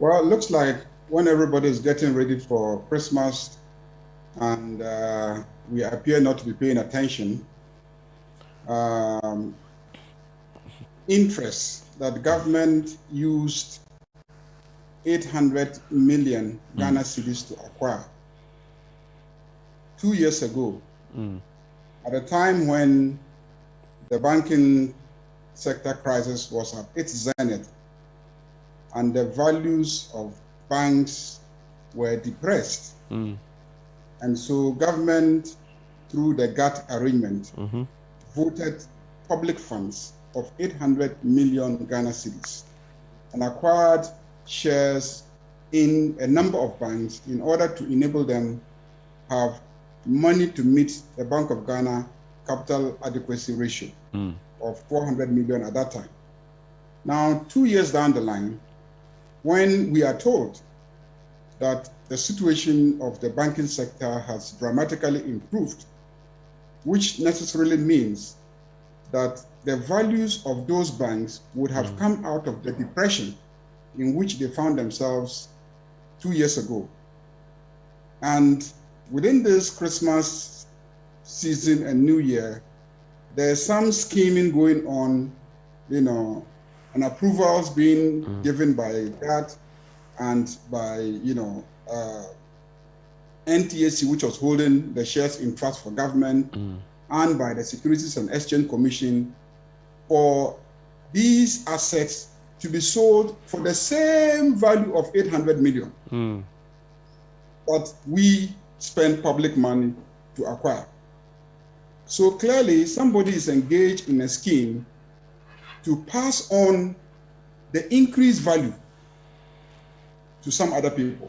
Well, it looks like when everybody is getting ready for Christmas and we appear not to be paying attention, um, interest that the government used 800 million Ghana cedis to acquire 2 years ago, at a time when the banking sector crisis was at its zenith and the values of banks were depressed. And so government, through the GATT arrangement, voted public funds of 800 million Ghana cedis and acquired shares in a number of banks in order to enable them have money to meet the Bank of Ghana capital adequacy ratio of 400 million at that time. Now, 2 years down the line, when we are told that the situation of the banking sector has dramatically improved, which necessarily means that the values of those banks would have come out of the depression in which they found themselves 2 years ago. And within this Christmas season and New Year, there's some scheming going on, and approvals being given by GATT and by, NTAC, which was holding the shares in trust for government, and by the Securities and Exchange Commission for these assets to be sold for the same value of 800 million. But we spend public money to acquire. So clearly, somebody is engaged in a scheme to pass on the increased value to some other people.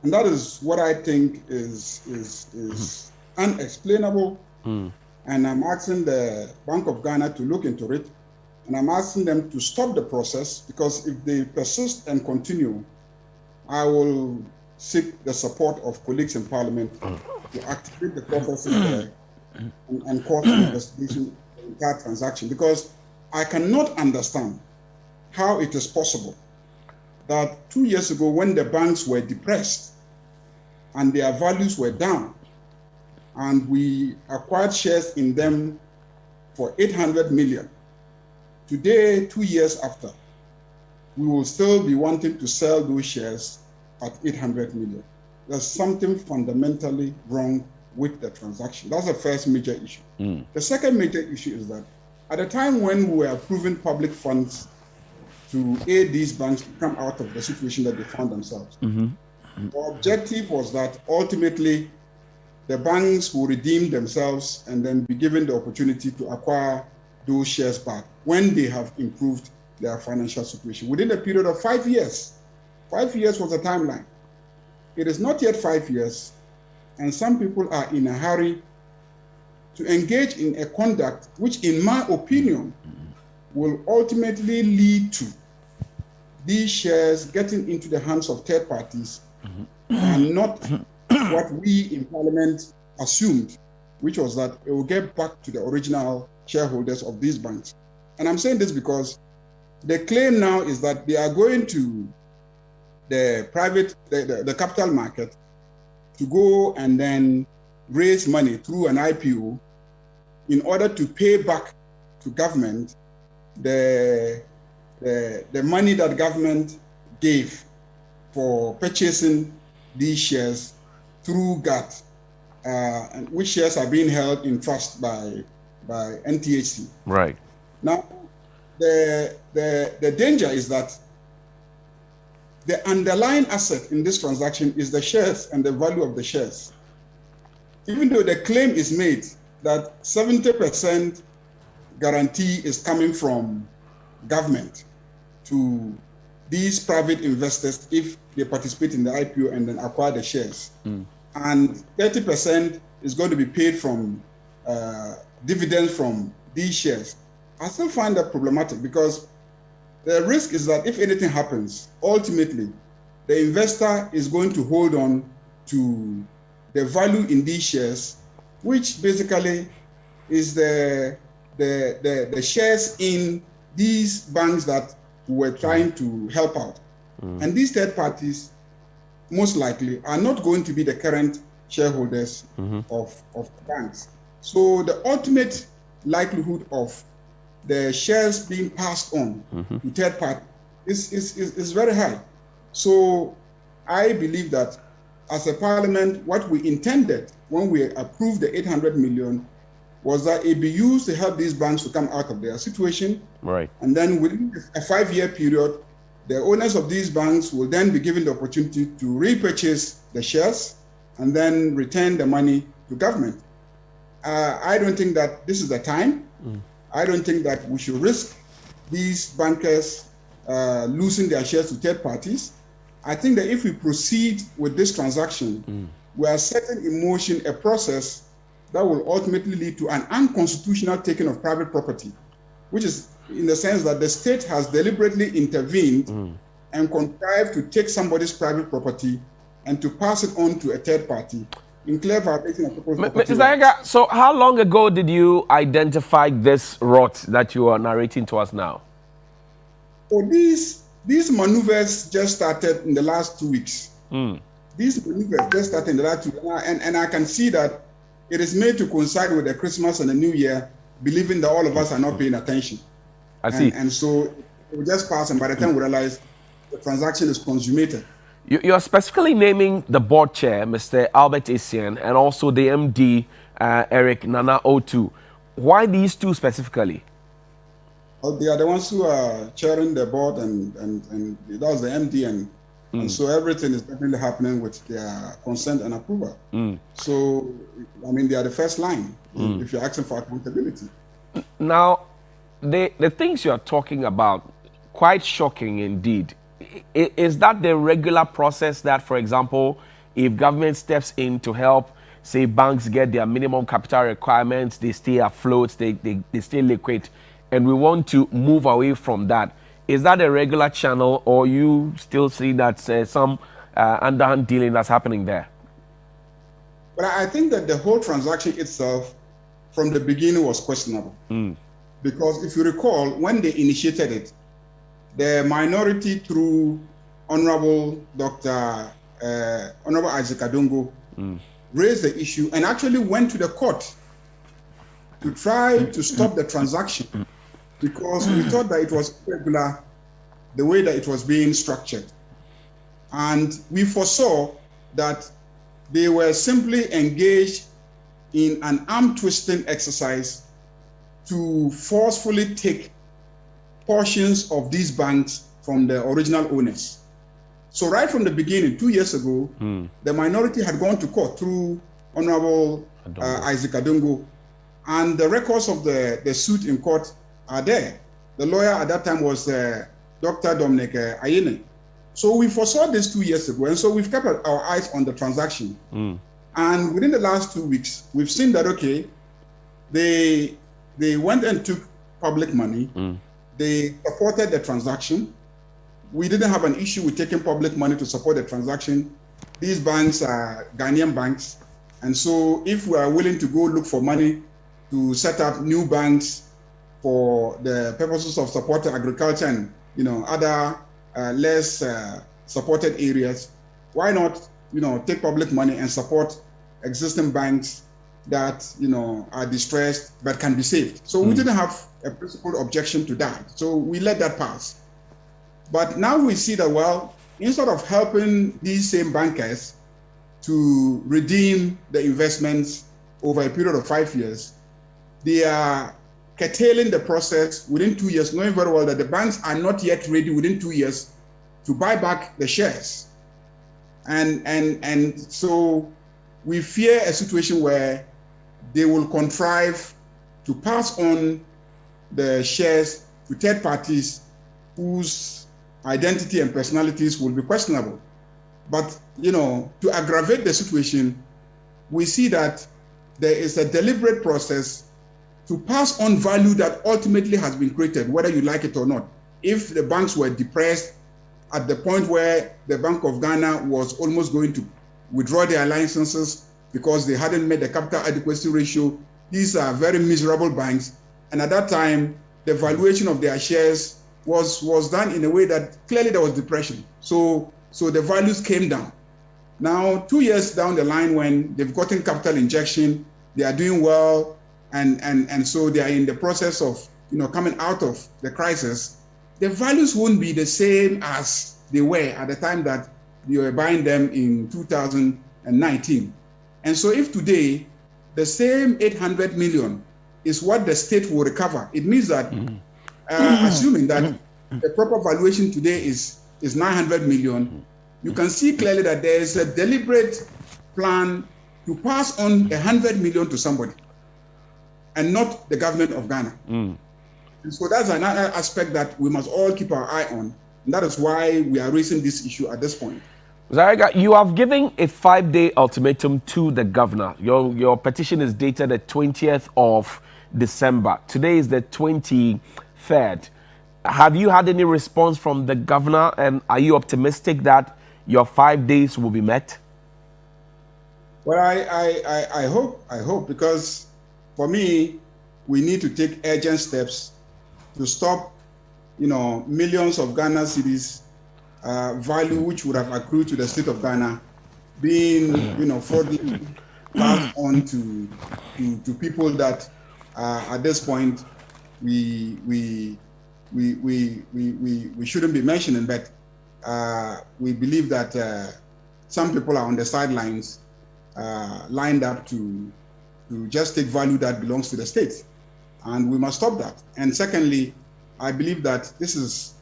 And that is what I think is unexplainable. And I'm asking the Bank of Ghana to look into it. And I'm asking them to stop the process, because if they persist and continue, I will seek the support of colleagues in Parliament to activate the processes there and call an investigation in that transaction. Because I cannot understand how it is possible that 2 years ago, when the banks were depressed and their values were down, and we acquired shares in them for 800 million, today, 2 years after, we will still be wanting to sell those shares at 800 million. There's something fundamentally wrong with the transaction. That's the first major issue. The second major issue is that at the time when we were approving public funds to aid these banks to come out of the situation that they found themselves, the objective was that ultimately the banks will redeem themselves and then be given the opportunity to acquire those shares back when they have improved their financial situation within a period of 5 years. 5 years was the timeline. It is not yet 5 years, and some people are in a hurry to engage in a conduct which, in my opinion, will ultimately lead to these shares getting into the hands of third parties and not what we in Parliament assumed, which was that it will get back to the original shareholders of these banks. And I'm saying this because the claim now is that they are going to the capital market to go and then raise money through an IPO in order to pay back to government the money that government gave for purchasing these shares through GATT, and which shares are being held in trust by NTAC. Right. Now, the danger is that the underlying asset in this transaction is the shares and the value of the shares. Even though the claim is made that 70% guarantee is coming from government to these private investors if they participate in the IPO and then acquire the shares. And 30% is going to be paid from dividends from these shares. I still find that problematic, because the risk is that if anything happens, ultimately, the investor is going to hold on to the value in these shares, which basically is the shares in these banks that we were trying to help out. And these third parties, most likely, are not going to be the current shareholders of banks. So the ultimate likelihood of the shares being passed on to third party is very high. So I believe that as a parliament, what we intended when we approved the 800 million was that it be used to help these banks to come out of their situation. Right. And then within a 5-year period, the owners of these banks will then be given the opportunity to repurchase the shares and then return the money to government. I don't think that this is the time. I don't think that we should risk these bankers losing their shares to third parties. I think that if we proceed with this transaction, we are setting in motion a process that will ultimately lead to an unconstitutional taking of private property, which is in the sense that the state has deliberately intervened and contrived to take somebody's private property and to pass it on to a third party in clear violation of people's property. Mr. Ayariga, so how long ago did you identify this rot that you are narrating to us now? Oh, these maneuvers just started in the last 2 weeks. These maneuvers just started in the last 2 weeks. And I can see that it is made to coincide with the Christmas and the New Year, believing that all of us are not paying attention. I see. And so it will just pass, and by the time we realize the transaction is consummated. You're specifically naming the board chair, Mr. Albert Essien, and also the MD, Eric Nana O2. Why these two specifically? Well, they are the ones who are chairing the board, and that was the MD, and so everything is definitely happening with their consent and approval. So, I mean, they are the first line if you're asking for accountability. Now, the things you're talking about, quite shocking indeed. Is that the regular process that, for example, if government steps in to help, say, banks get their minimum capital requirements, they stay afloat, they stay liquid, and we want to move away from that? Is that a regular channel, or you still see that some underhand dealing that's happening there? But I think that the whole transaction itself, from the beginning, was questionable. Because if you recall, when they initiated it, the minority through Honorable Honorable Isaac Adongo raised the issue and actually went to the court to try to stop the transaction, because we thought that it was irregular the way that it was being structured. And we foresaw that they were simply engaged in an arm-twisting exercise to forcefully take portions of these banks from the original owners. So right from the beginning, 2 years ago, the minority had gone to court through Honorable Isaac Adongo, and the records of the suit in court are there. The lawyer at that time was Dr. Dominic Ayene. So we foresaw this 2 years ago, and so we've kept our eyes on the transaction. And within the last 2 weeks, we've seen that, okay, they went and took public money. They supported the transaction. We didn't have an issue with taking public money to support the transaction. These banks are Ghanaian banks. And so if we are willing to go look for money to set up new banks for the purposes of supporting agriculture and other less supported areas, why not take public money and support existing banks that are distressed but can be saved? So we didn't have a principled objection to that. So we let that pass. But now we see that, well, instead of helping these same bankers to redeem the investments over a period of 5 years, they are curtailing the process within 2 years, knowing very well that the banks are not yet ready within 2 years to buy back the shares. And so we fear a situation where they will contrive to pass on the shares to third parties whose identity and personalities will be questionable. But, to aggravate the situation, we see that there is a deliberate process to pass on value that ultimately has been created, whether you like it or not. If the banks were depressed at the point where the Bank of Ghana was almost going to withdraw their licenses because they hadn't met the capital adequacy ratio, these are very miserable banks. And at that time, the valuation of their shares was done in a way that clearly there was depression. So the values came down. Now, 2 years down the line, when they've gotten capital injection, they are doing well, and so they are in the process of coming out of the crisis. The values won't be the same as they were at the time that you were buying them in 2019. And so if today the same 800 million is what the state will recover, it means that assuming that the proper valuation today is 900 million, you can see clearly that there is a deliberate plan to pass on 100 million to somebody and not the government of Ghana. And so that's another aspect that we must all keep our eye on. And that is why we are raising this issue at this point. Ayariga, you have given a 5-day ultimatum to the governor. Your petition is dated the 20th of December. Today is the 23rd. Have you had any response from the governor, and are you optimistic that your 5 days will be met? Well, I hope, because for me, we need to take urgent steps to stop, millions of Ghana cedis value which would have accrued to the state of Ghana being, fraudulently passed on to people that at this point we shouldn't be mentioning, but we believe that some people are on the sidelines, lined up to just take value that belongs to the state, and we must stop that. And secondly, I believe that this is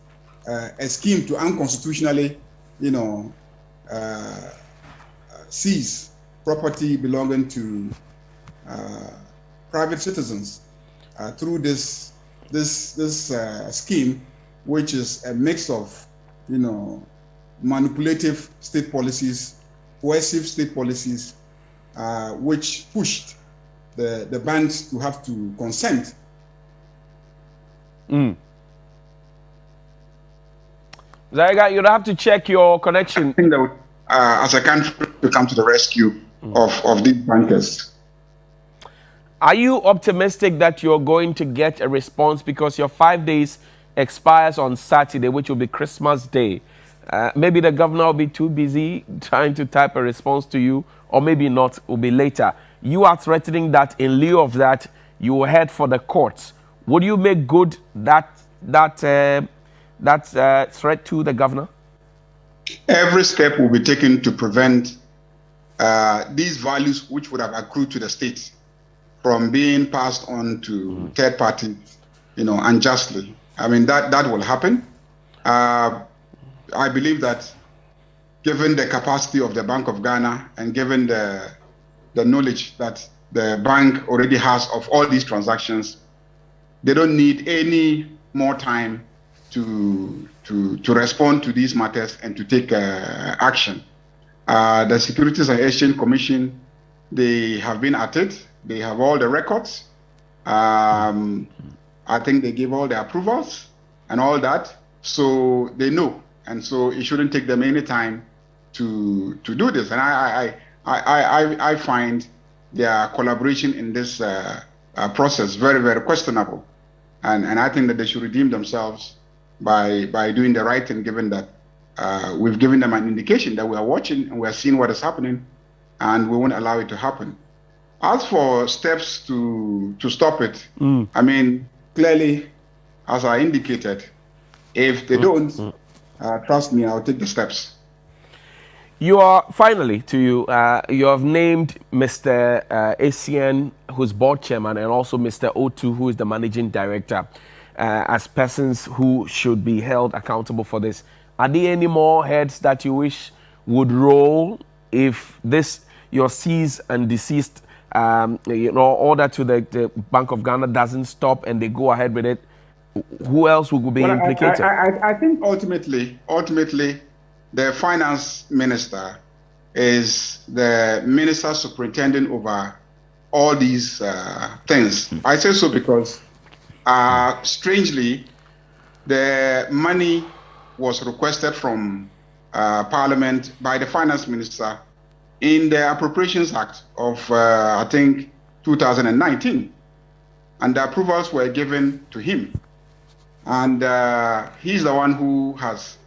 a scheme to unconstitutionally, seize property belonging to private citizens through this scheme, which is a mix of, manipulative state policies, coercive state policies, which pushed the banks to have to consent. Ayariga, you'll have to check your connection. I think that as a country to come to the rescue of these bankers. Are you optimistic that you're going to get a response, because your 5 days expires on Saturday, which will be Christmas Day? Maybe the governor will be too busy trying to type a response to you, or maybe not, will be later. You are threatening that in lieu of that, you will head for the courts. Would you make good that threat to the governor? Every step will be taken to prevent these values which would have accrued to the state from being passed on to third parties, unjustly. I mean, that will happen. I believe that given the capacity of the Bank of Ghana and given the knowledge that the bank already has of all these transactions, they don't need any more time to respond to these matters and to take action. The Securities and Exchange Commission, they have been at it. They have all the records. I think they gave all the approvals and all that, so they know. And so it shouldn't take them any time to do this. And I find their collaboration in this process very, very questionable. And I think that they should redeem themselves by doing the right thing, given that we've given them an indication that we are watching and we are seeing what is happening, and we won't allow it to happen. As for steps to stop it, I mean, clearly, as I indicated, if they don't, trust me, I'll take the steps. You are, finally, you have named Mr. ACN, who's board chairman, and also Mr. O2, who is the managing director, as persons who should be held accountable for this. Are there any more heads that you wish would roll if your cease and desist, order to the Bank of Ghana doesn't stop and they go ahead with it? Who else would be implicated? I think ultimately, the finance minister is the minister superintendent over all these things. I say so because, strangely, the money was requested from Parliament by the finance minister in the Appropriations Act of, I think, 2019. And the approvals were given to him. And he's the one who has,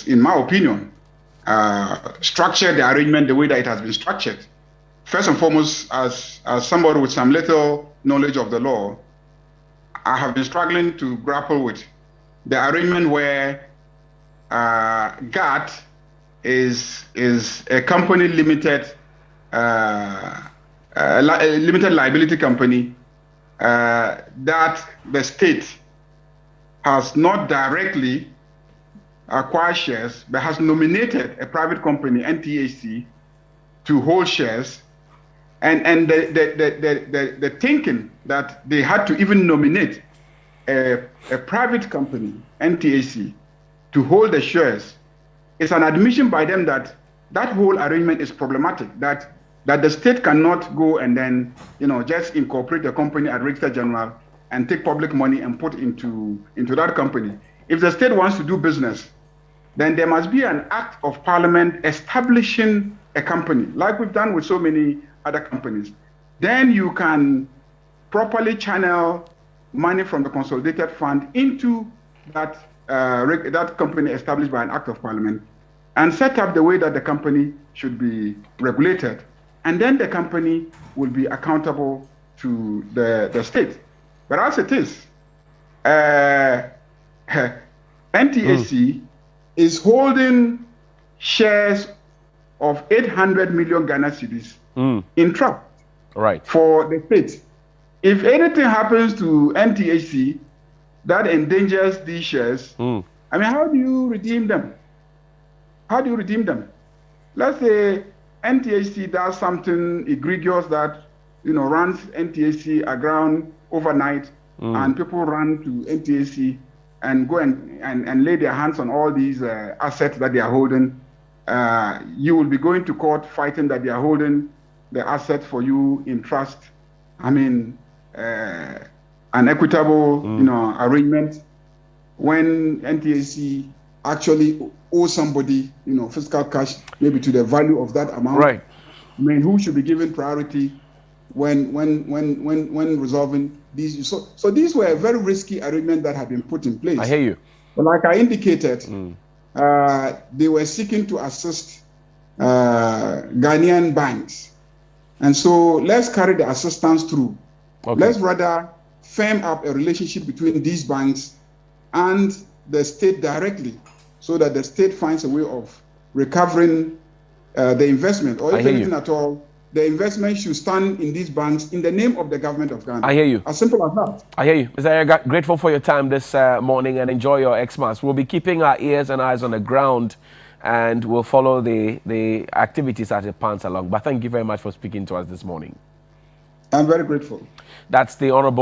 in my opinion, structured the arrangement the way that it has been structured. First and foremost, as somebody with some little knowledge of the law, I have been struggling to grapple with the arrangement where GAT is a company limited, a limited liability company that the state has not directly acquired shares, but has nominated a private company, NTAC, to hold shares. And the thinking that they had to even nominate a private company, NTAC, to hold the shares is an admission by them that that whole arrangement is problematic, that the state cannot go and then, just incorporate the company at Register General and take public money and put into that company. If the state wants to do business, then there must be an act of parliament establishing a company, like we've done with so many other companies. Then you can properly channel money from the consolidated fund into that company established by an act of parliament and set up the way that the company should be regulated. And then the company will be accountable to the state. But as it is, NTAC is holding shares of 800 million Ghana cedis in trust for the state. If anything happens to NTAC that endangers these shares, I mean, how do you redeem them? How do you redeem them? Let's say NTAC does something egregious that, runs NTAC aground overnight, and people run to NTAC and go and lay their hands on all these assets that they are holding. You will be going to court fighting that they are holding the assets for you in trust. I mean, an equitable, arrangement when NTAC actually owes somebody, fiscal cash, maybe to the value of that amount. Right. I mean, who should be given priority when resolving these? So these were a very risky arrangement that had been put in place. I hear you. But like I indicated, they were seeking to assist Ghanaian banks. And so let's carry the assistance through. Okay. Let's rather firm up a relationship between these banks and the state directly, so that the state finds a way of recovering the investment, or if anything at all, the investment should stand in these banks in the name of the government of Ghana. I hear you. As simple as that. I hear you. Mr. Ayariga, grateful for your time this morning, and enjoy your Xmas. We'll be keeping our ears and eyes on the ground, and we'll follow the activities as it pans along. But thank you very much for speaking to us this morning. I'm very grateful. That's the Honorable